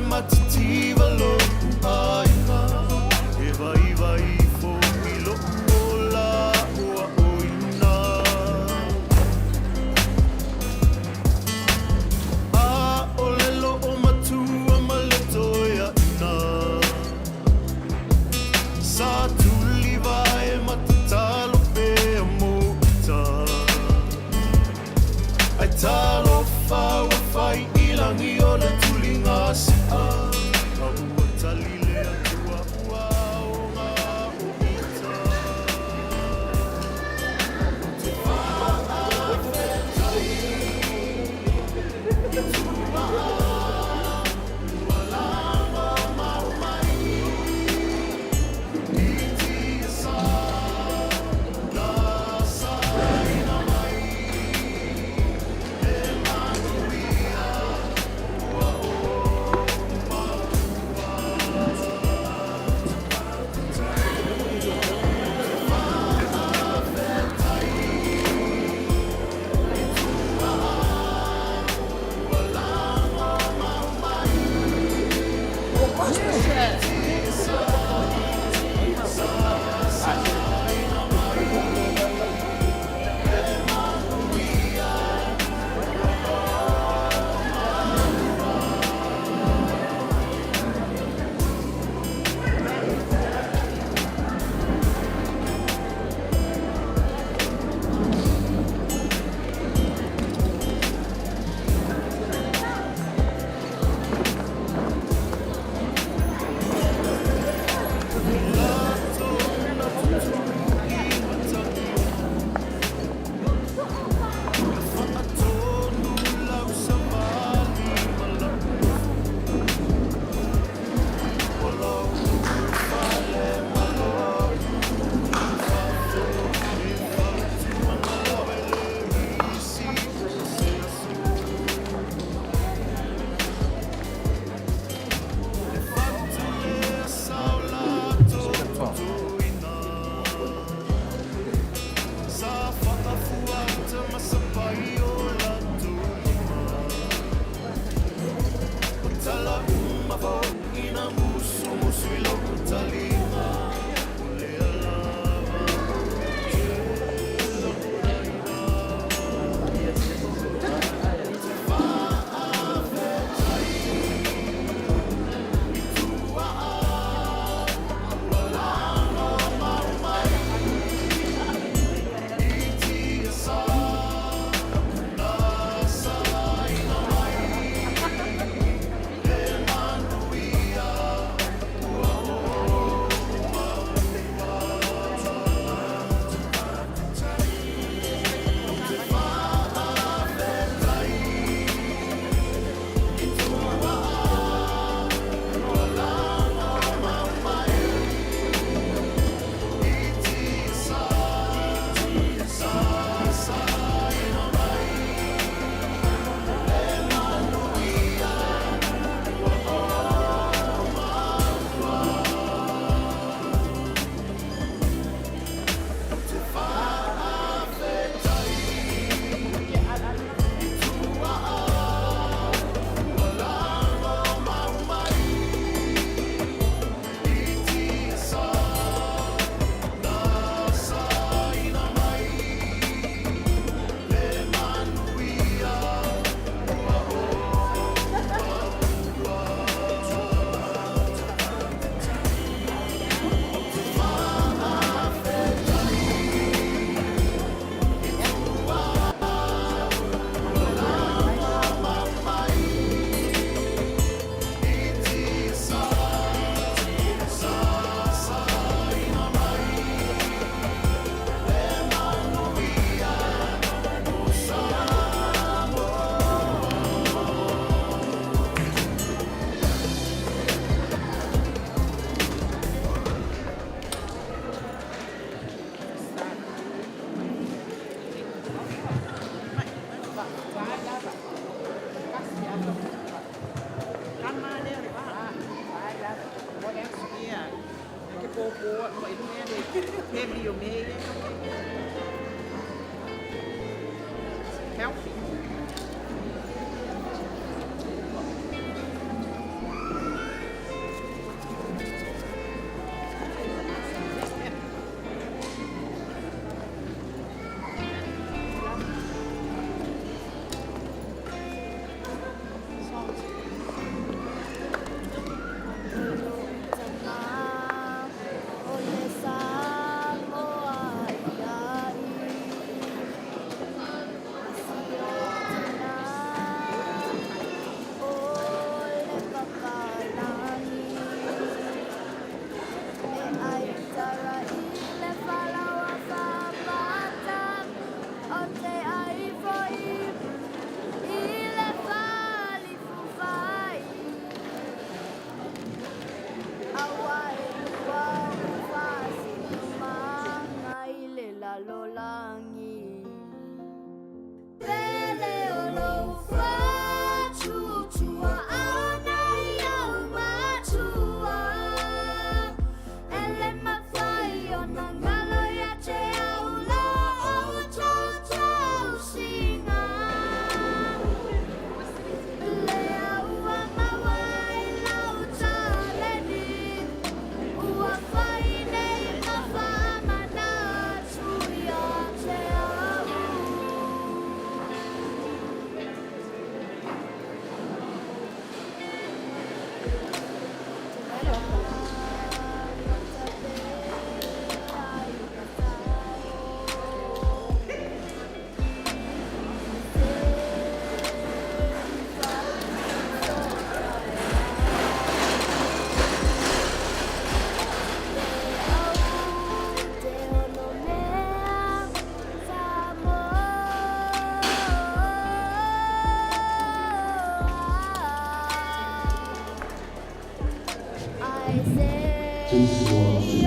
matativa lo aina e vai fo milo ola ua oina a olelo o matua maletoia ina sa tuli vai matatalo pe amuta ai talo fa wa fai ilangi o le tulinga si a ua talile atua ua o ngā o ita te whaafetai i tua ua lama mau mai i tia sa na sa ina mai e manuia ua o Healthy. 真是我老师。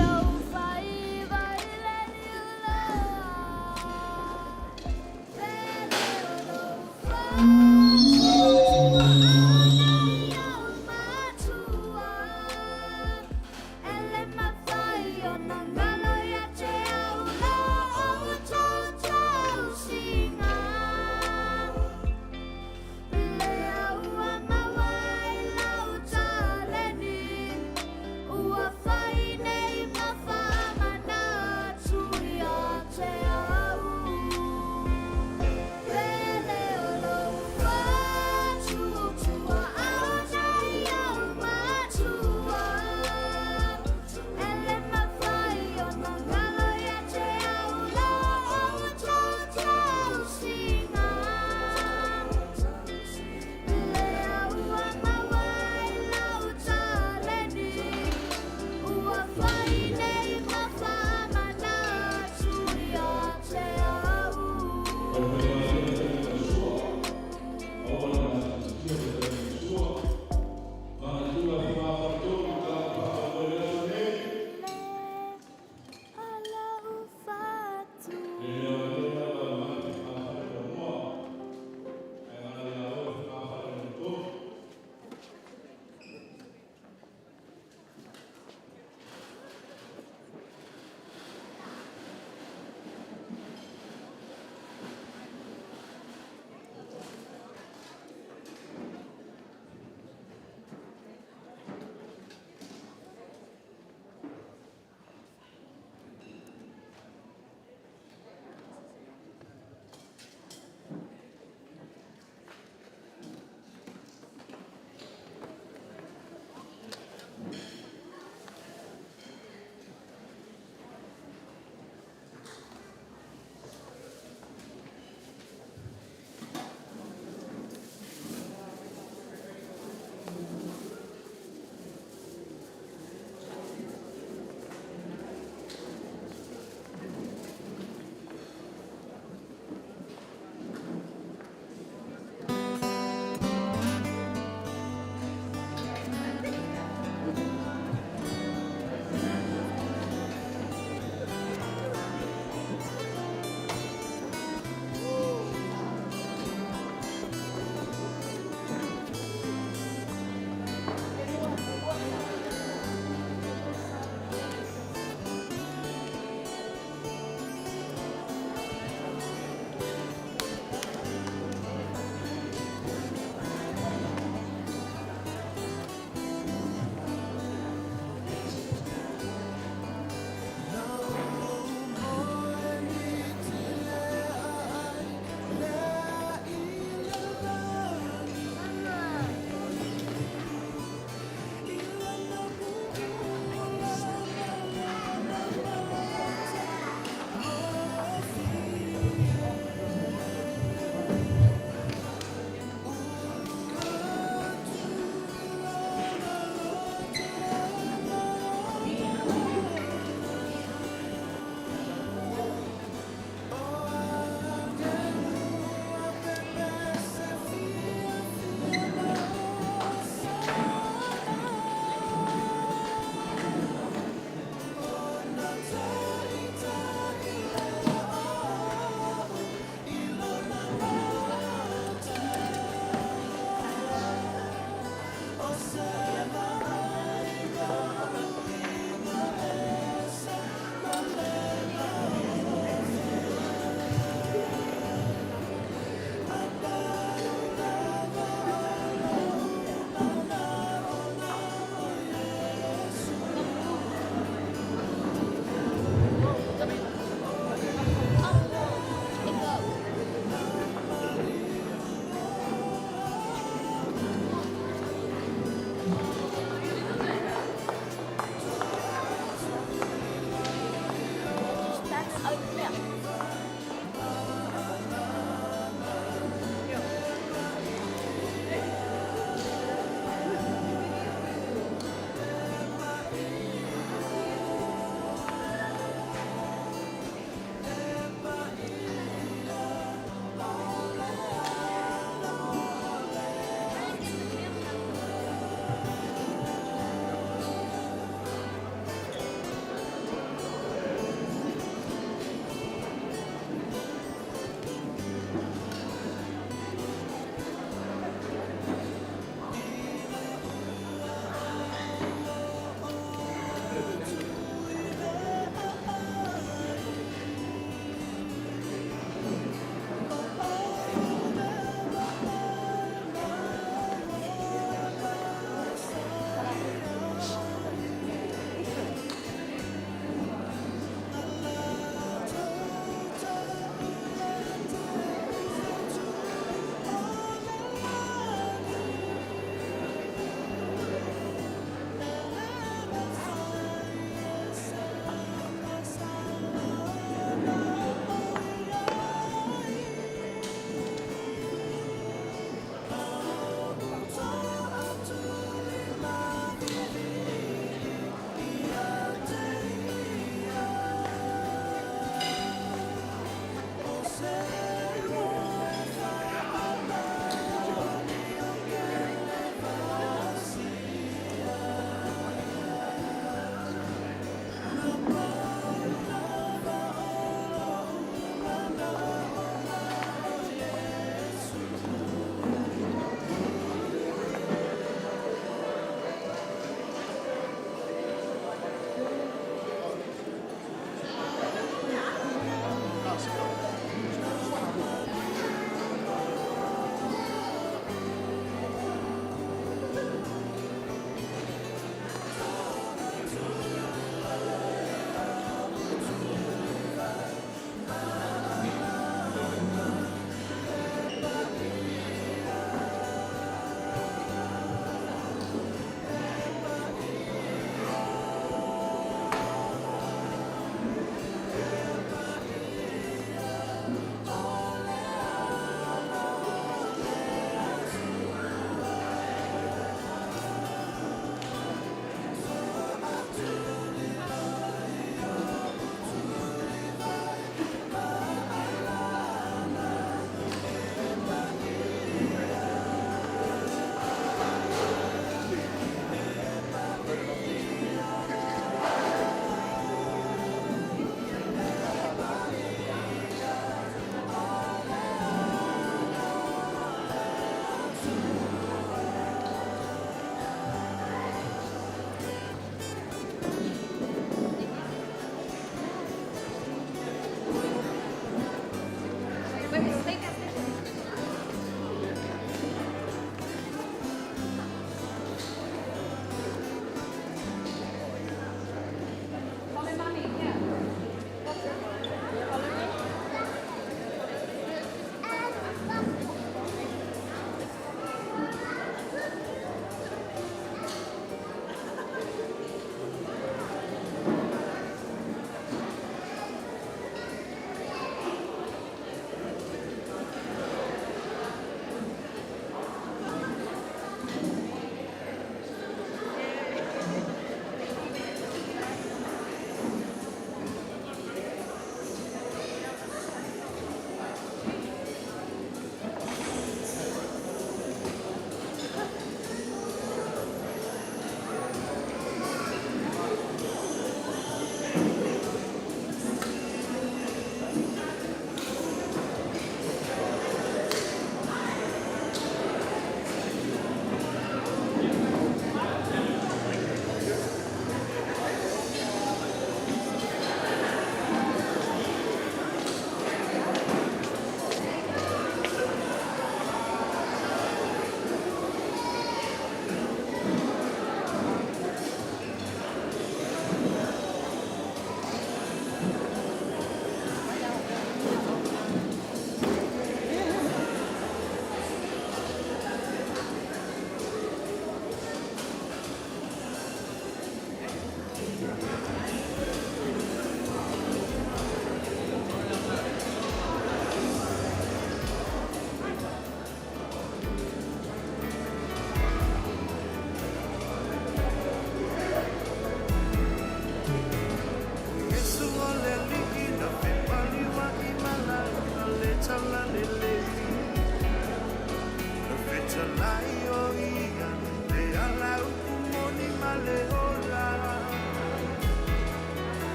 maleola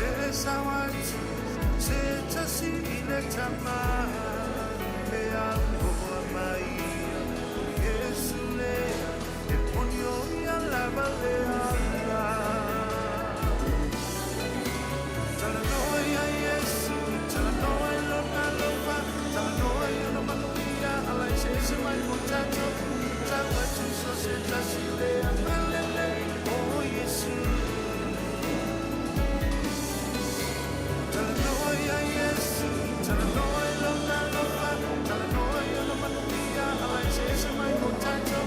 elesa watu setasile tamaa eango amaia Yesu lea eponyo ya lava leala talanoia Yesu talanoia lona lova talanoia no manuia ala ese mai contato tava tu so setasile amalele oh Yesu talanoia Yesu talanoia lona lova talanoia no manuia ala ese mai contato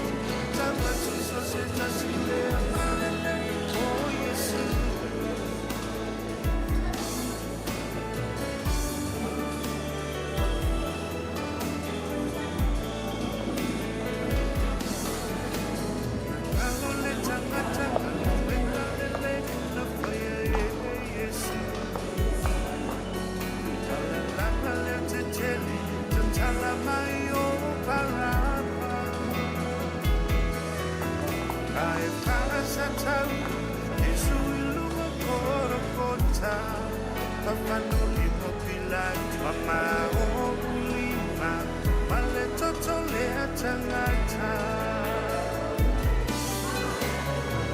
tava tu so setasile amalele oh Yesu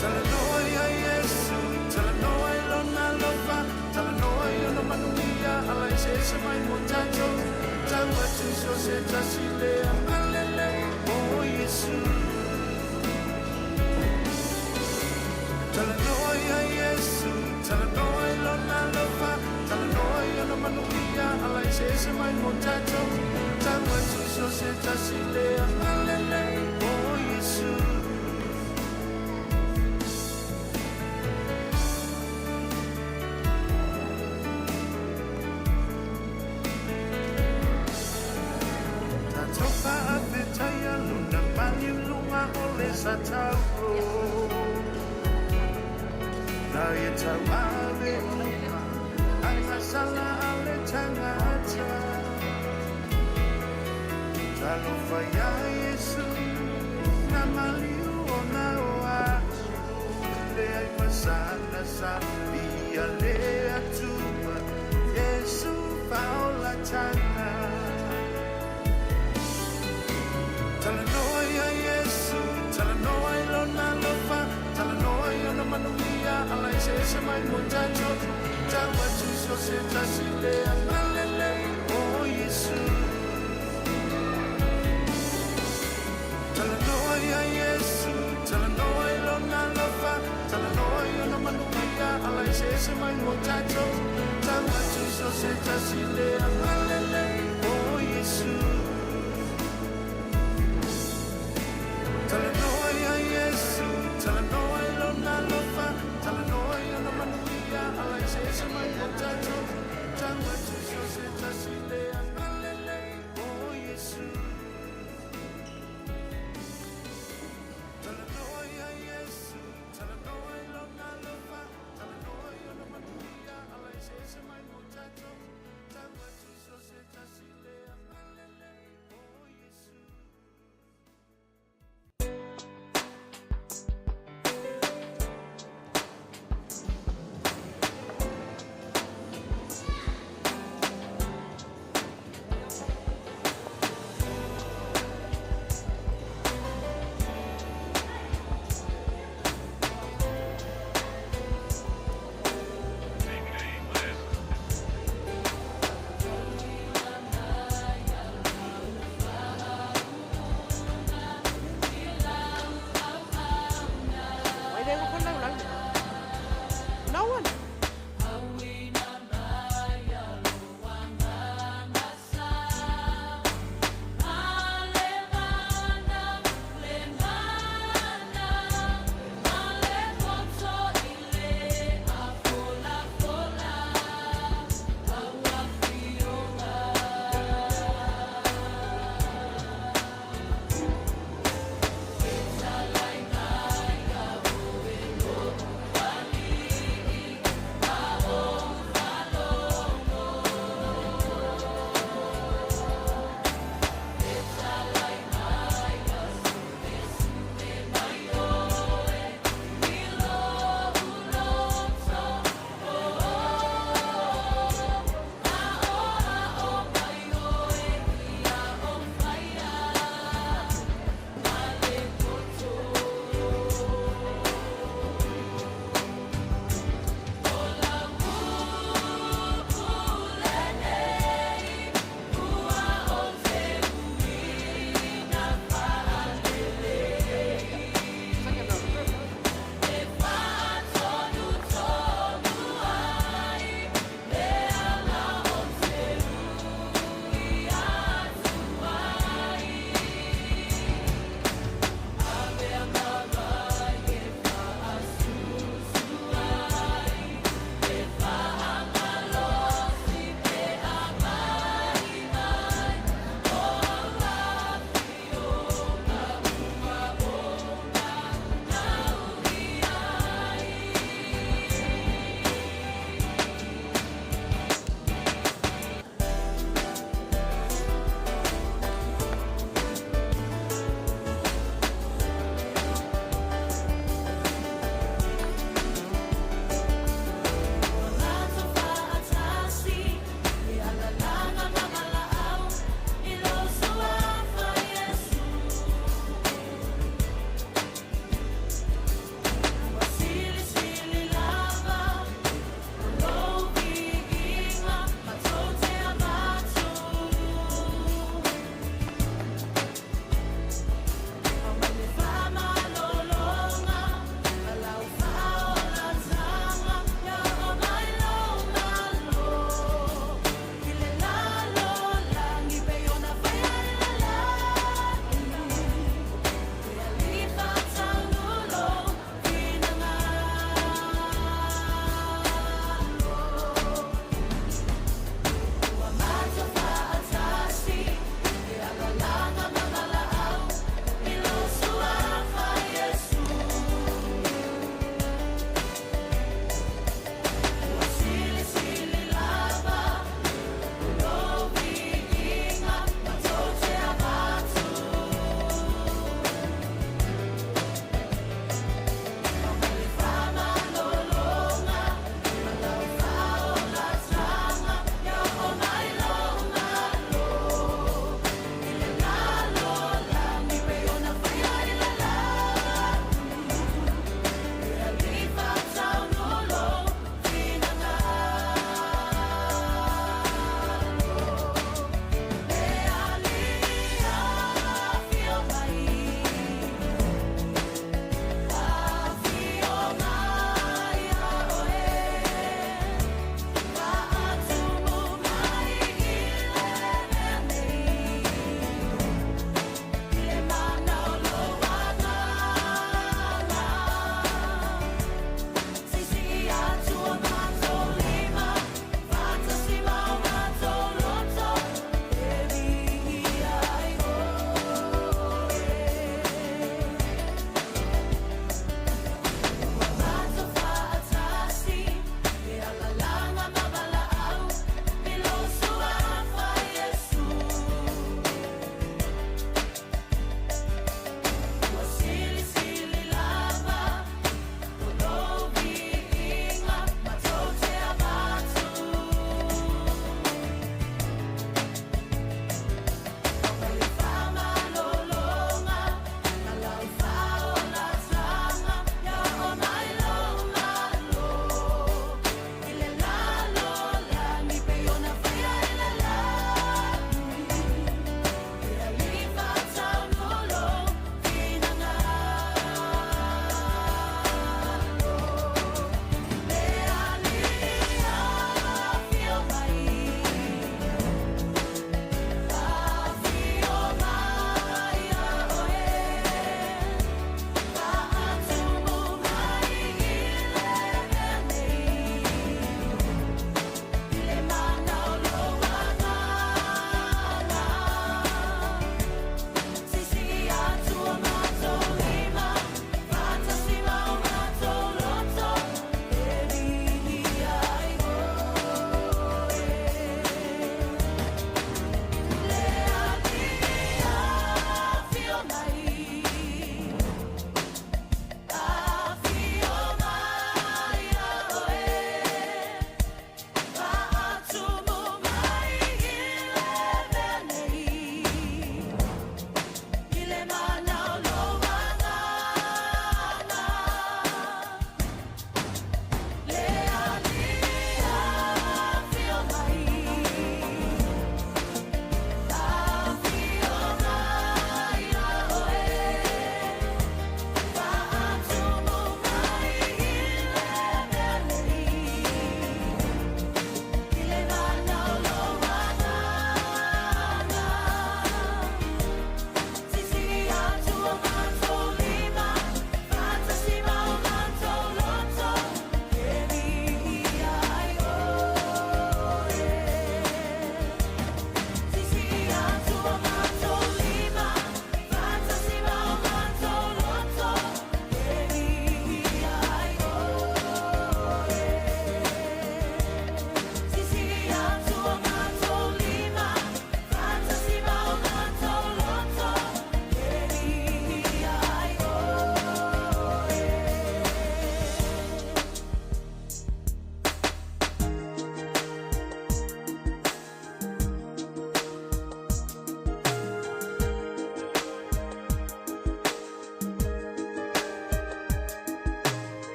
talanoia Yesu talanoia lona lova talanoia no manuia ala ese mai contato tava tu so setasile amalele oh Yesu talanoia Yesu talanoia lona lova talanoia no manuia ala ese mai contato tava tu so setasile amalele oh Yesu tatopa apetaya luna mali lunga ole satao na yetawale Sala ale tangata Talofa ya Yesu na maliu ona oatu Le ai masana sa Bia le atuma Yesu faola tanga Talanoia Yesu Talanoia ilona lofa Talanoia no manuia Ala ise mai motacho Tawa tu so setasile amalele oh Yesu talanoia Yesu talanoia lona lova talanoia no manuia ala ese mai motacho tawa tu so setasile amalele oh Yesu talanoia Yesu talanoia lona lova talanoia no manuia ala ese mai motacho tawa tu so setasile amalele oh Yesu talanoia Yesu talanoia lona lova talanoia no manuia ala ese mai motacho tawa tu so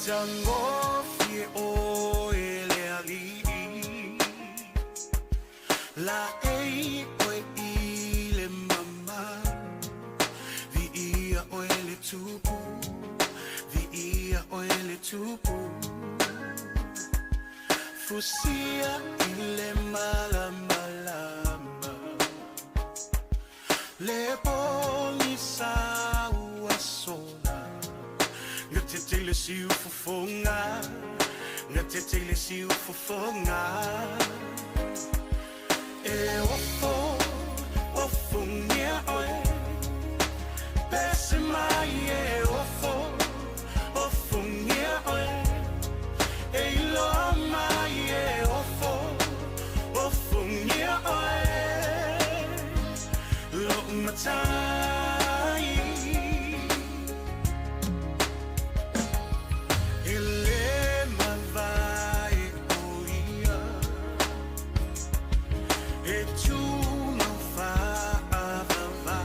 Matango fie o ele ali La ei oe ile mama Vi ia o ele tupu Vi ia o ele tupu Fusia ile malama Le poli sa ua sola Nga te tele si ufofonga Nga te tele si ufofonga E ofo ngia oe Pese mai e ofo ngia oe E ilo mai e ofo ngia oe Lo matai Ele mavai oia E tu não fa avava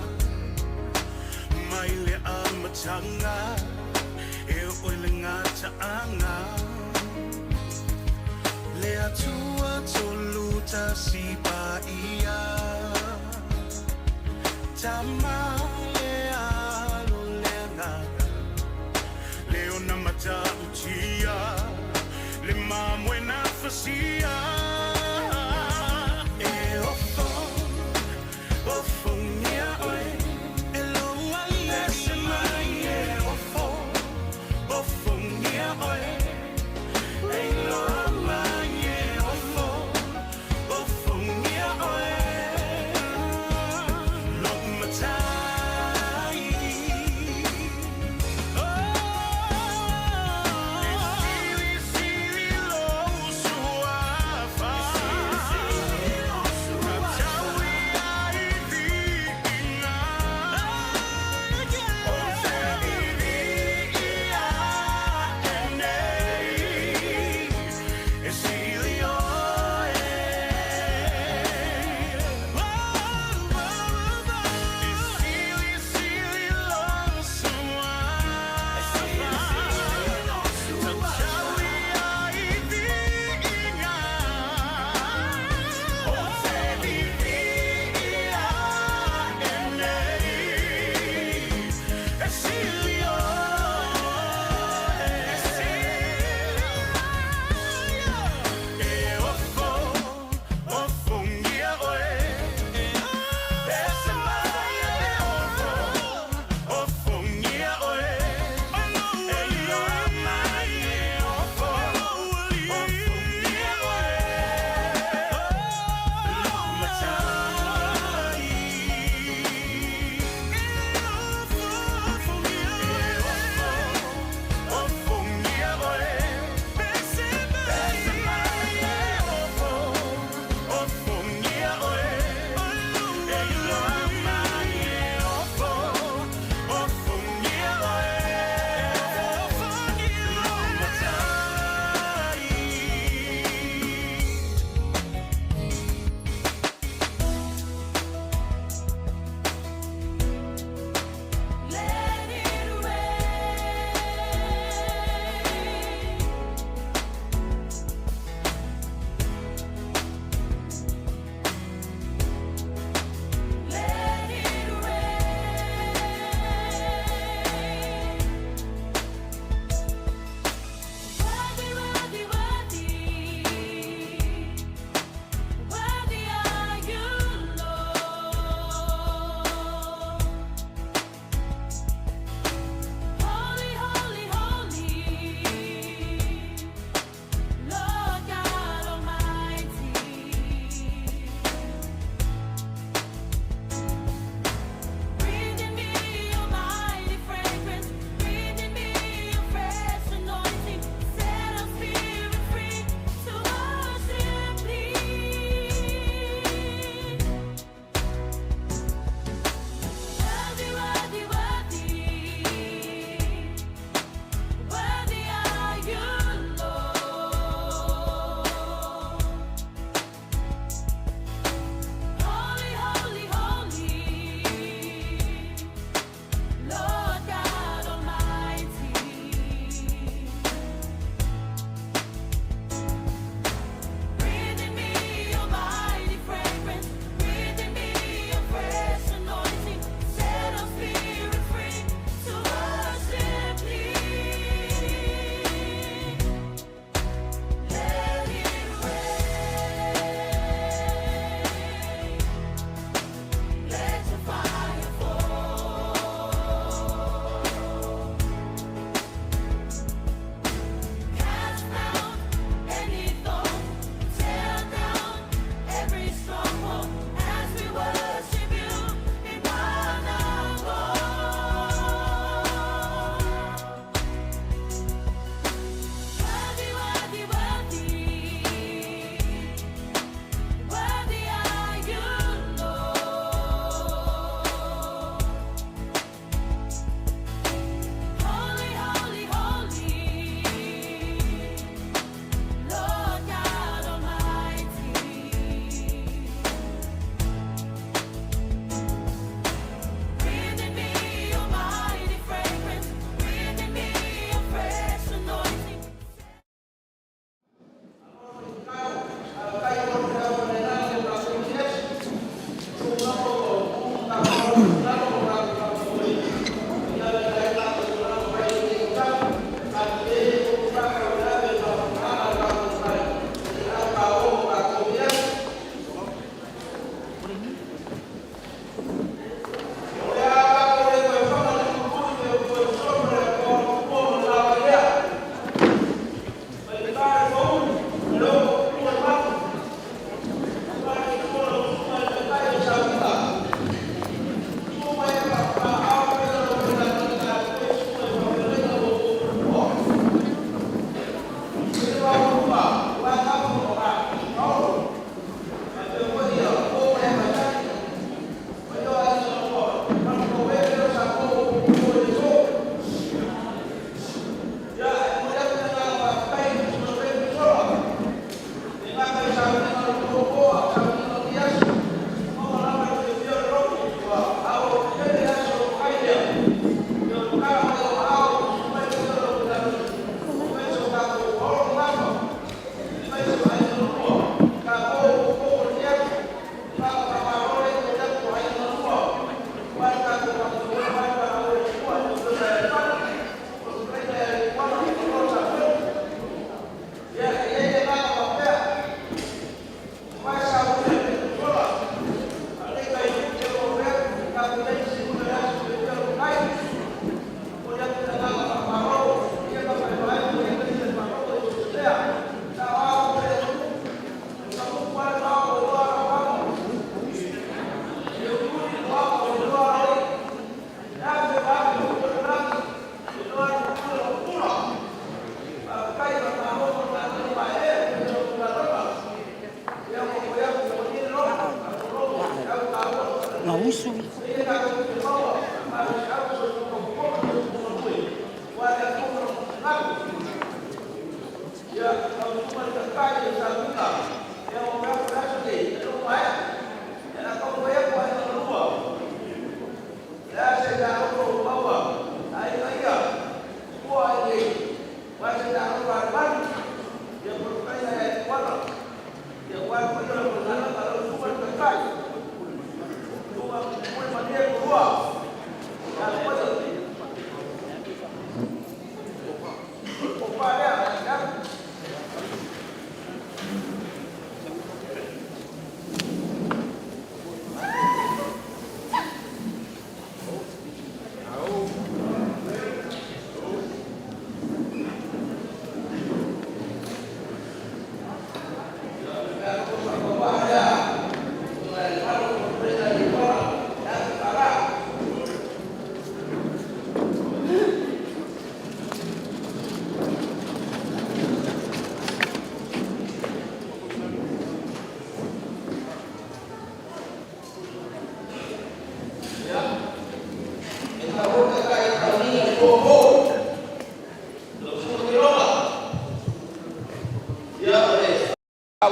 Mai le amatanga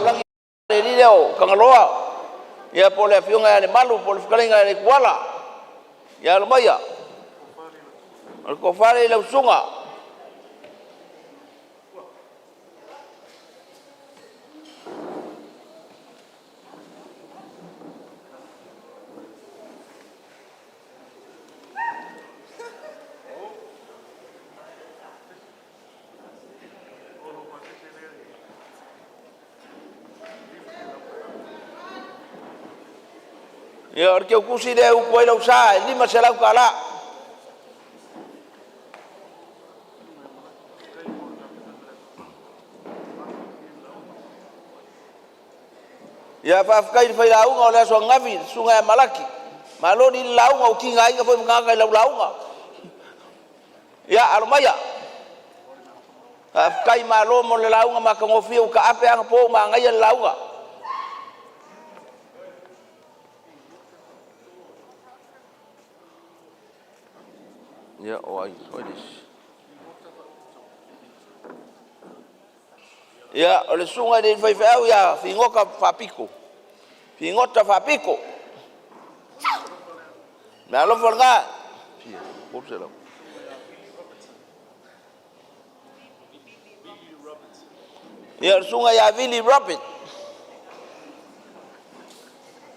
ulangi ni leo kangaloa ya pole fiunga ya malu pole fikalinga ya kuala ya lumaya ko fare la usunga ya orke kusi de ko ila usa lima selau kala ya fa kai fa ila unga ole so ngavi sungai malaki maloni launga ukinga inga foi mnganga ila launga ya almaya fa kai malo mo launga makangofi ka ape ang po mangaya launga ya oi this ya ole sungai de fa ya fingoka fapiko fingota fapiko na lo forga popselo ya sungai ya Billy Robert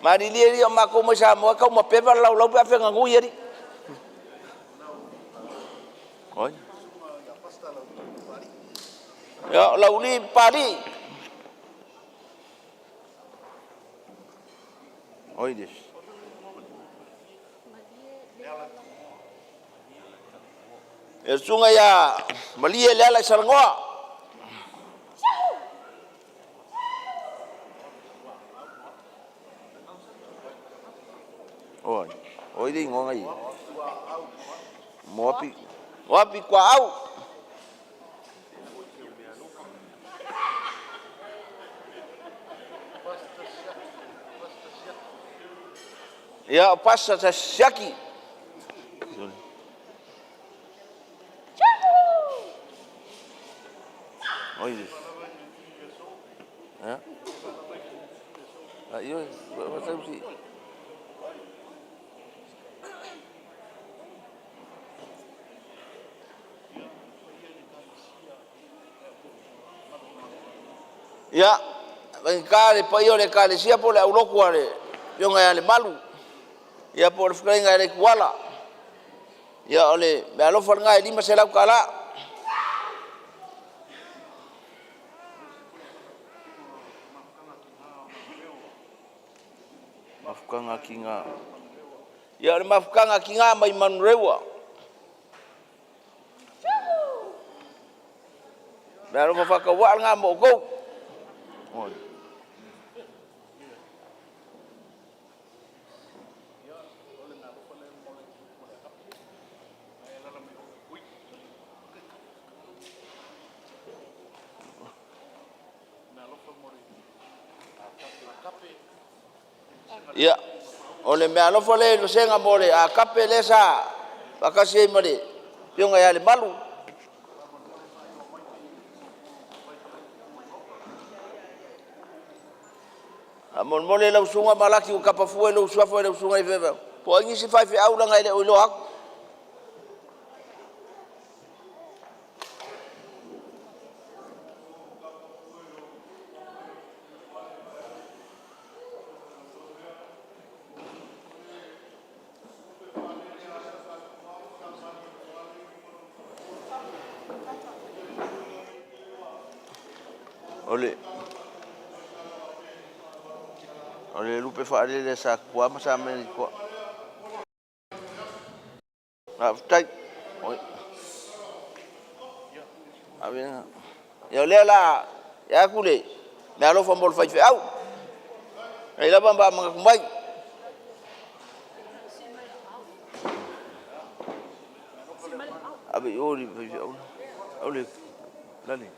mari lieri mako mo sa mo ka mo pepa lau pa fenga nguyeri oi ya lauli pari oi dis ya sungai ya malie lala sarngoa oi đi ngon gì mopi kwa au ya pasta shaki oi ya ayo bahasa sih ya kale pa yo le kale sia po le uloku ale yo ngai ale malu ya por frenga le kuala ya ole me alo fornga e lima sela kala mafukanga kinga ya le mafukanga kinga mai manrewa me alo mafaka wa nga mo go oi ya ole me alo fole lo senga mole a kapelesa bakasi mole yonga ya le malu Mon mole lau sunga malaki o kapa fua lau suafa lau sunga i veva. Po ingi si fai fi au langa ile uilo aku. Ole lupe fa ale sa kwa ma sa me ko. Tai. Oi. Abenga. Ya le la ya kule. Me alo fa mol fa fi au. Ai la bamba ma kumbai. Abi ori fi au. Ole. Lali.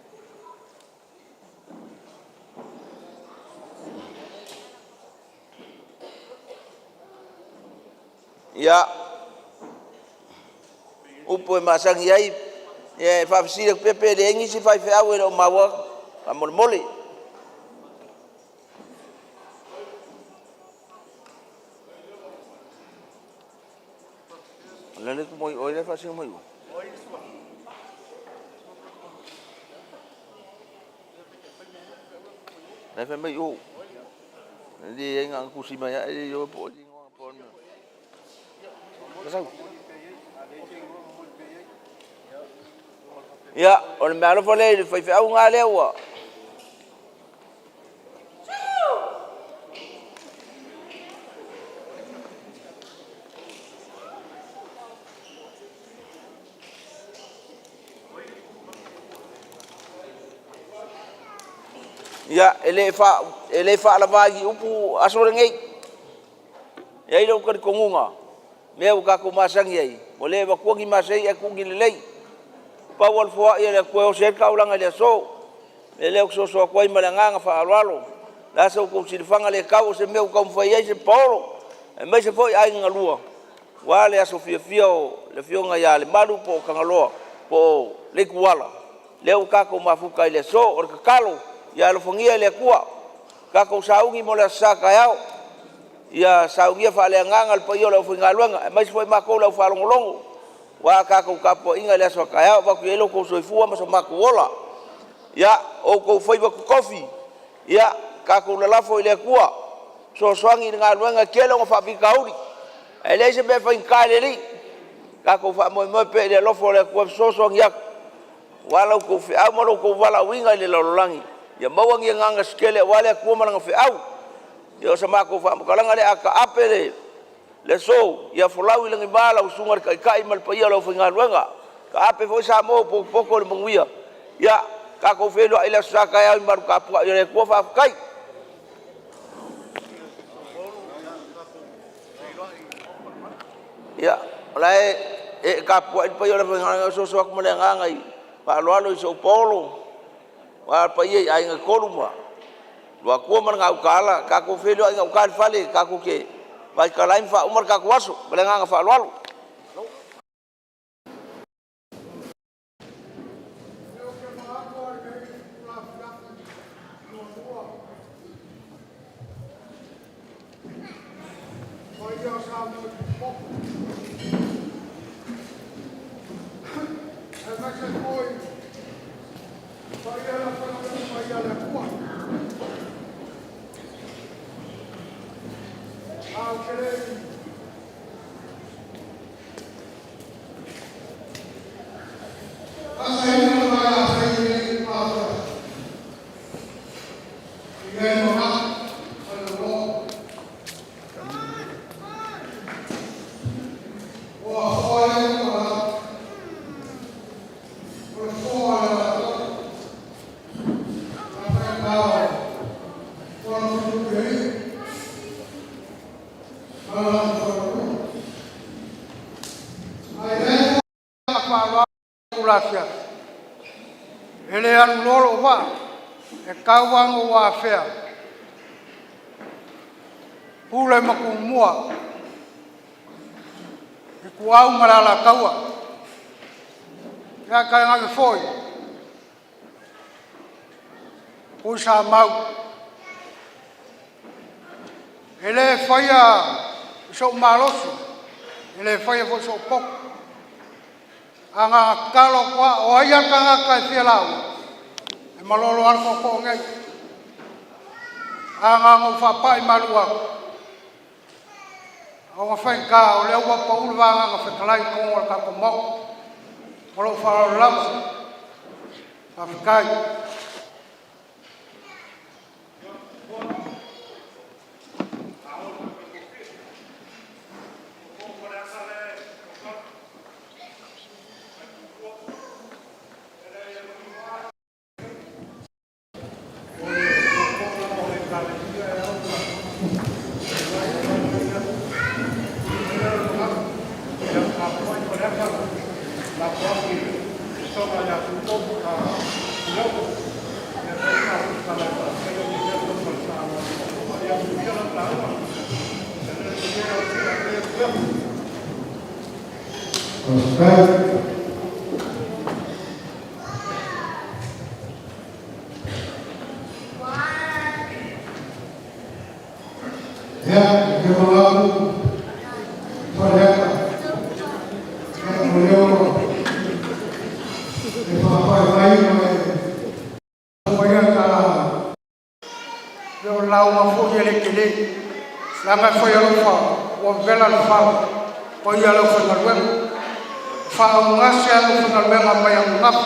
Ya upo masang yai ya fa si pepe de ngi si fa fa awe o mawa amol mole lele ko moi oi fa si moi na fa mai o di ngang ku si mai ai yo po di ngong pon ya on me alo fole fa fa au ngale wa ya ele fa la vagi upu asore ngai ya ilo ka kongunga me u ka ko masang yai mole ba ko gi masai e ku gi lelei pa wal fo ya le ko se ka ulanga le so ele o so ko i malanga fa alwalo la so ko si fanga le ka o se me u ka fa yai se poro e me se foi ai ngalua wale aso fio le fio nga ya le malu po kangaloa po le kuala le u ka ko mafuka ile so o ka kalo ya lo fongia le kua ka ko saungi mo le saka yao ya saungi fa le nganga le payo le fonga luanga mai foi mako le fa longolongo wa ka ko kapo inga le so ka yao ba ku elo ko so fua ma so mako wola ya o ko foi ba ku kofi ya ka ko la fo le kua so swangi nga luanga kelo ngo fa bikauri ele se be fa inkale li ka ko fa mo pe le lo fo le ku so ya wala ko fi amoro ko wala winga le lolangi ya mawang yang nganga skele wala ko malanga fi au yo sama ko fa kalanga le aka apele le so ya fulawi langi bala usungar kai kai mal pa yalo fa ngalwenga ka ape fo sa mo poko le mangwia ya ka ko fe lo ila saka ya mar ka pu ya ko fa kai ya lai e ka pu pa yalo fa nganga so so ko le nganga pa lo alo so polo wa pa ye ai nga koluma wa ko man nga ukala ka ko felo nga ukal fale ka ko ke vai kalain fa umar ka ko waso belenga nga fa lo ele anu lolo wa e kauango wa fea pule makumua e kuau marala kaua ya kai ngai foi o sa mau ele faia so malosi ele faia fo so pok anga kalo kwa o ia kanga ka filau e malolo ar ko ngai anga ngo fa pai malua o fa ka o le wa paul va nga fa kalai ko o ka ko mo o fa la fa kai langa foi alo fa o vela no fa o ia lo fa no fa o ngase alo fa no ma pa ia ngap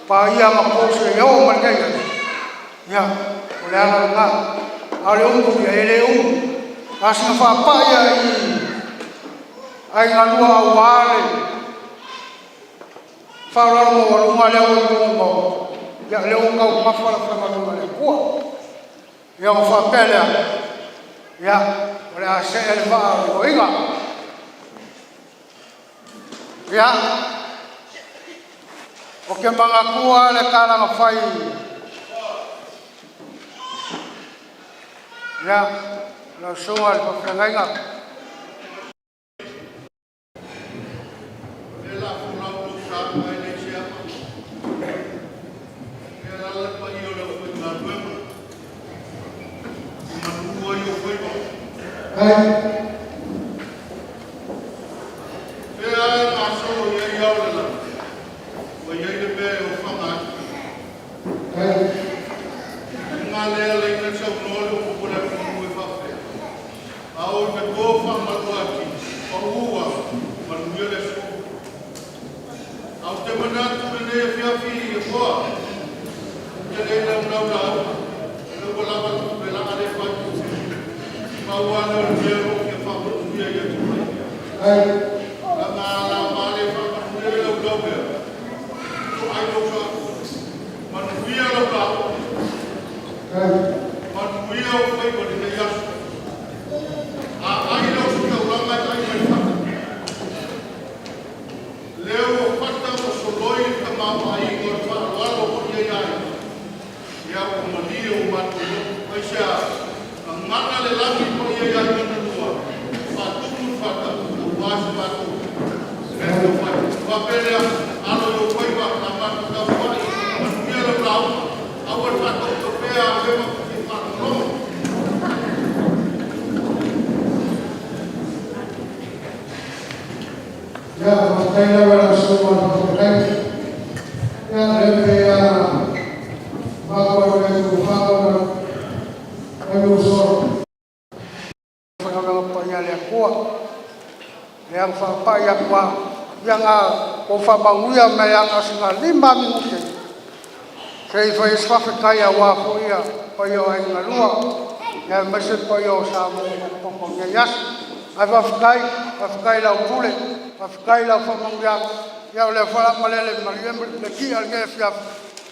pa ia ma ko se yo ma ngai ya o le ala nga ale un ko ia ele un asna fa pa ia ai nga lua wale fa ro mo ma le o mo ya le un ka ma fa fa ma le ko ya fa pele ya oleh hasil elva oiga ya oke mangakua le kala ngafai ya la soal pa frangainga ela funa o sa mai le sia ela la pa io le ko na nuevo manuo io foi fa banguia me anga singa 5 minuto sei foi sfafe kaya wa foia foi o ai ngalua ya mese foi o sa mo popo ya yas ai va fkai la pule va fkai la fa mangia ya le fa malele mariem le ki al nge fia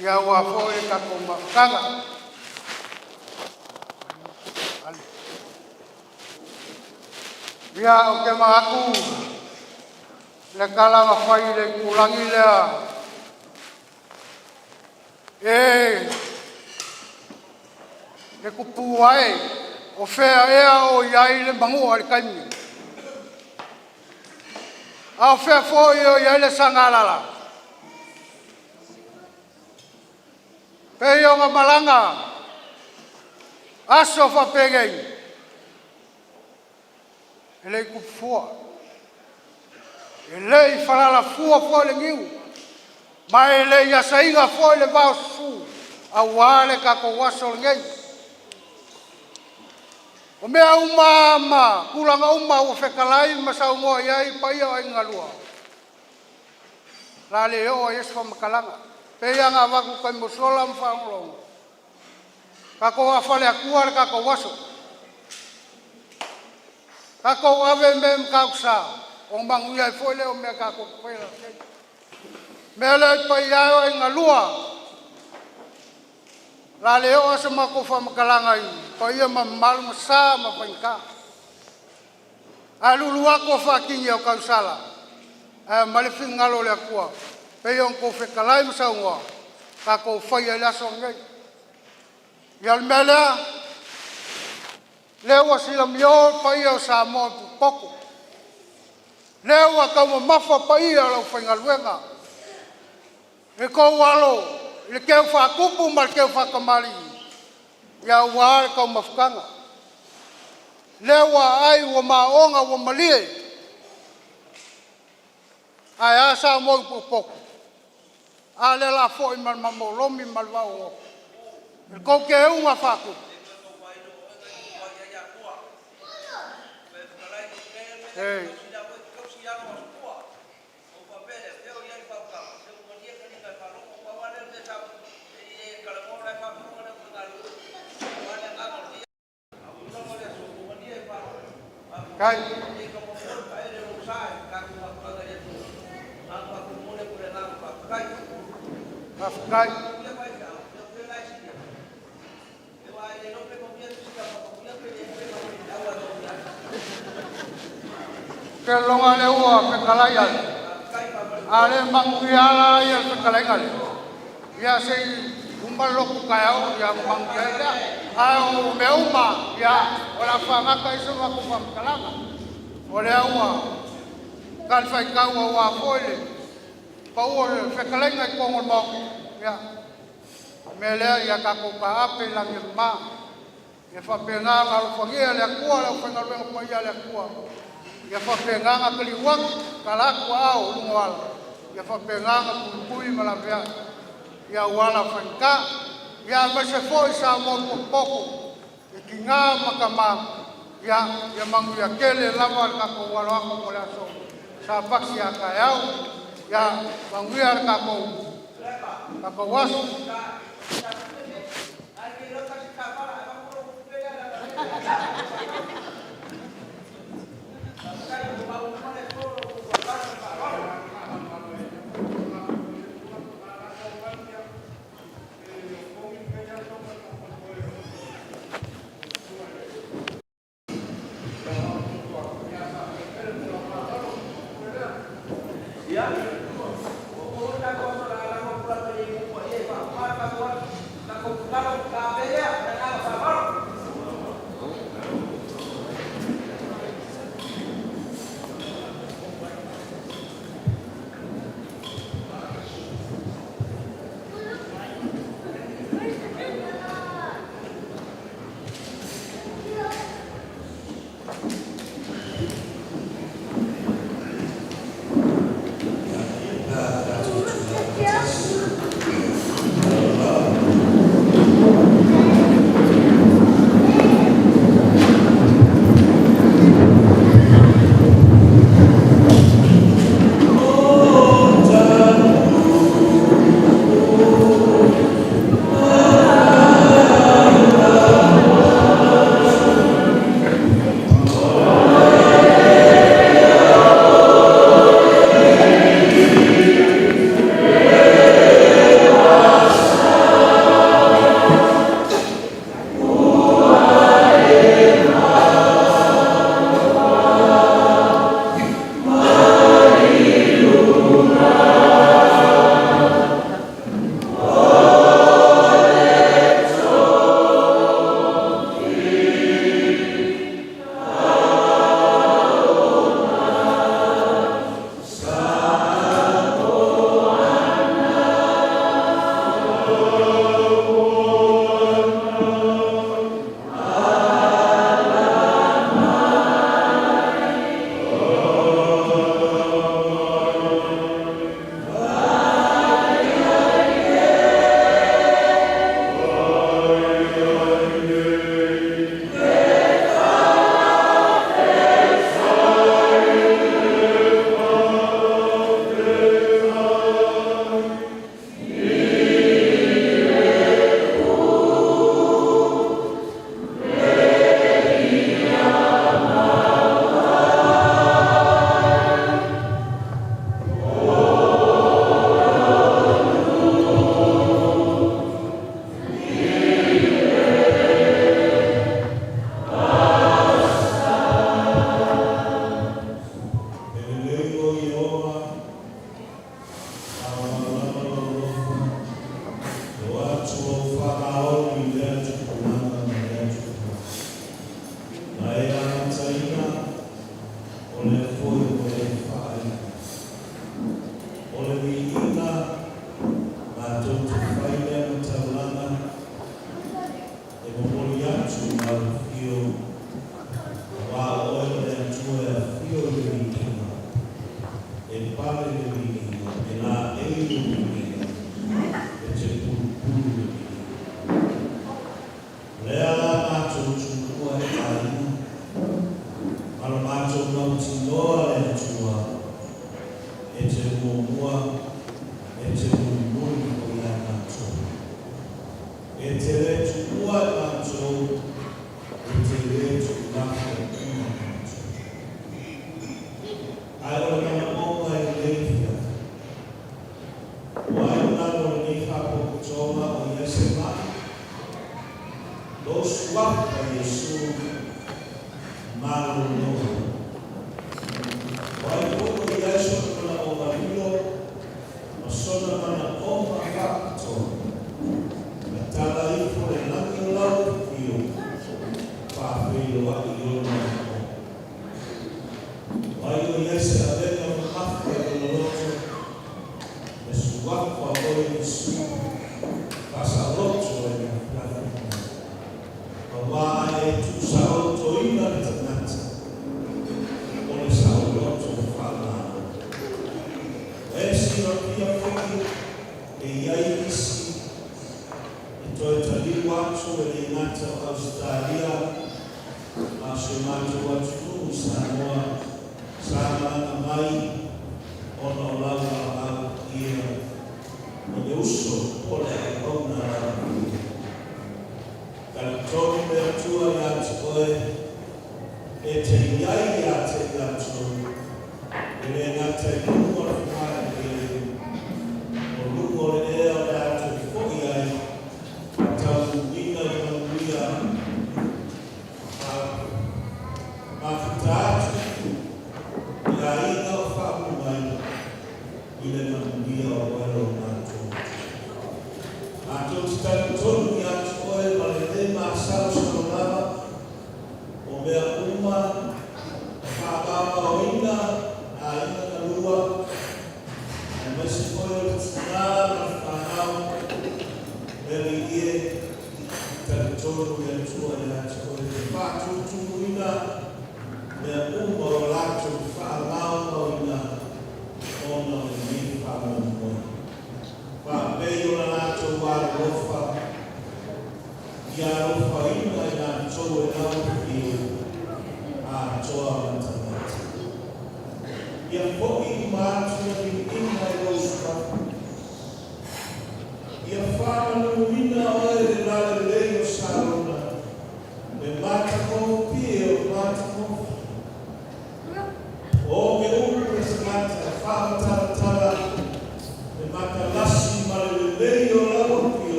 ya wa foi ka komba kanga ya o ke ma aku le kala nga fai le kulangi lea le kupu ai o fea ea o iai le mangu al kaimi a o fea foi o iai le sangalala pe o nga malanga aso fa pegei e lei kupufua. E lei falala fua fua le ngiu. Ma e lei asainga fua le vau su. A wale kako waso ngei. O mea uma kulanga uma o whekalai masau ngoa iai paia o ingalua. La le o Yesu whamakalanga. Pea ngā waku kai mosola mwhaongolongo. Kako wafale akua le kako waso. Kako ave me mkausa. O mangu iai foile o mea kako kwela. Mea le paia o ingalua. La le o asa mako whamakalanga i. Paia ma malu masa ma painka. Alulu ako whakingi o kausala. Malefi ngalo le akua. Pea on ko whekalai masau ngoa. Kako whaia le aso ngai. Ia le mea lea. Leo sila mio paia o sa mo poko. Leo kau mafa paia lau whaingaluenga. E kou alo. Le keu whakupu ma le keu whakamari. Ia ua kau mafukanga. Lewa ai ua maonga ua malie. Ai asa moi poko. A le la fo i mal mamolomi mal wao. E kou ke unga whakupu. Hey. Kai. Kai. Ke longa le ua ke kalaya. Ale mangiala ya ke kalaya. Ya sei umalo kaya ya mangiala. Ai o meuma ya ora fanga kai so ma ku fam kalanga. Ole ua kan fai ka ua foile. Pa ua fe kalanga ko ngol mo ya. Mele ya ka ko ka ape la mi ma. E fa penga al fangia le ku ala fanga le ko ya le ku. Ya fa penga ka liwak kala ku au ngwal. Ya fa penga ka kui malavia. Ya wala fanka ya mase foi sa mo poko e kinga makama ya mangu ya kele lava ka ko wala ko wala so sa paksi ya kayau ya mangu ya ka ko was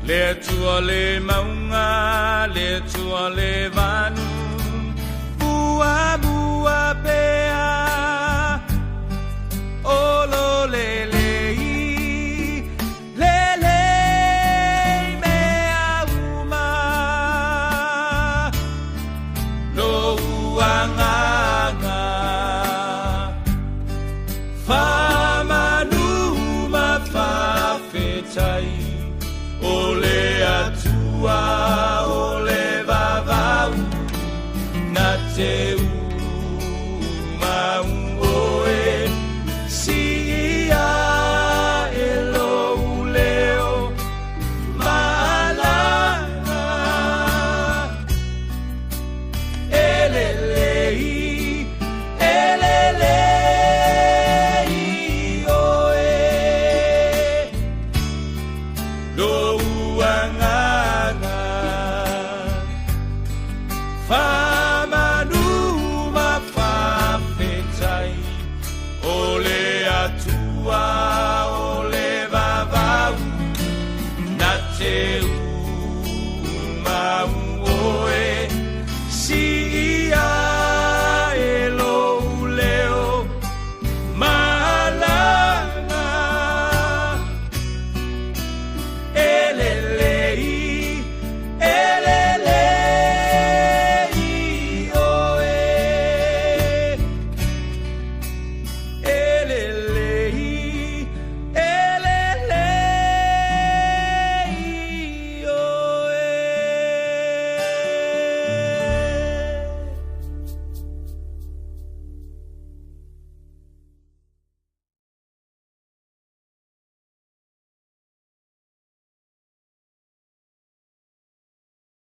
Le tua le maunga, le tua le va